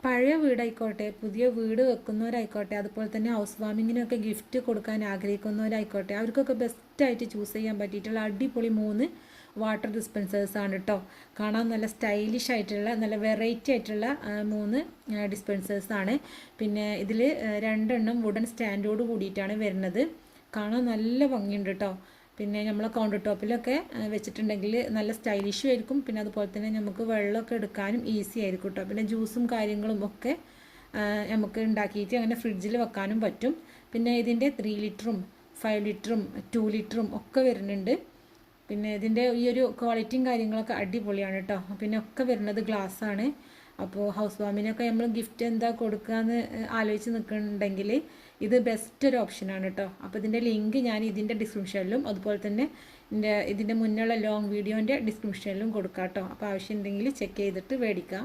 പഴയ വീടായിക്കോട്ടെ, പുതിയ വീട് വെക്കുന്നവരായിക്കോട്ടെ, അതുപോലെ തന്നെ ഹൗസ് വാമിങ്ങിനൊക്കെ ഗിഫ്റ്റ് കൊടുക്കാൻ ആഗ്രഹിക്കുന്നവരായിക്കോട്ടെ, അവർക്കൊക്കെ ബെസ്റ്റായിട്ട് ചൂസ് ചെയ്യാൻ പറ്റിയിട്ടുള്ള അടിപൊളി 3 വാട്ടർ ഡിസ്പെൻസേഴ്സ് ആണ് കേട്ടോ. കാണാൻ നല്ല സ്റ്റൈലിഷ് ആയിട്ടുള്ള, നല്ല വെറൈറ്റി ആയിട്ടുള്ള 3 ഡിസ്പെൻസേഴ്സ് ആണ്. പിന്നെ ഇതിൽ 2 എണ്ണം വുഡൻ സ്റ്റാൻഡോട് കൂടിയിട്ടാണ് വരുന്നത്. കാണാൻ നല്ല ഭംഗിയുണ്ട് കേട്ടോ. പിന്നെ നമ്മൾ കൗണ്ടർ ടോപ്പിലൊക്കെ വെച്ചിട്ടുണ്ടെങ്കിൽ നല്ല സ്റ്റൈലിഷും ആയിരിക്കും. പിന്നെ അതുപോലെ തന്നെ നമുക്ക് വെള്ളമൊക്കെ എടുക്കാനും ഈസി ആയിരിക്കും കേട്ടോ. പിന്നെ ജ്യൂസും കാര്യങ്ങളും ഒക്കെ നമുക്ക് ഉണ്ടാക്കിയിട്ട് അങ്ങനെ ഫ്രിഡ്ജിൽ വെക്കാനും പറ്റും. പിന്നെ ഇതിൻ്റെ 3 ലിറ്ററും 5 ലിറ്ററും 2 ലിറ്ററും ഒക്കെ വരുന്നുണ്ട്. പിന്നെ ഇതിൻ്റെ ഈ ഒരു ക്വാളിറ്റിയും കാര്യങ്ങളൊക്കെ അടിപൊളിയാണ് കേട്ടോ. പിന്നെ ഒക്കെ വരുന്നത് ഗ്ലാസ്സാണ്. അപ്പോൾ ഹൗസ് വാമിനൊക്കെ നമ്മൾ ഗിഫ്റ്റ് എന്താ കൊടുക്കുകയെന്ന് ആലോചിച്ച് നിൽക്കുന്നുണ്ടെങ്കിൽ ഇത് ബെസ്റ്റ് ഒരു ഓപ്ഷനാണ് കേട്ടോ. അപ്പോൾ ഇതിൻ്റെ ലിങ്ക് ഞാൻ ഇതിൻ്റെ ഡിസ്ക്രിപ്ഷനിലും അതുപോലെ തന്നെ ഇതിൻ്റെ മുന്നുള്ള ലോങ് വീഡിയോൻ്റെ ഡിസ്ക്രിപ്ഷനിലും കൊടുക്കാം കേട്ടോ. അപ്പോൾ ആവശ്യമുണ്ടെങ്കിൽ ചെക്ക് ചെയ്തിട്ട് മേടിക്കാം.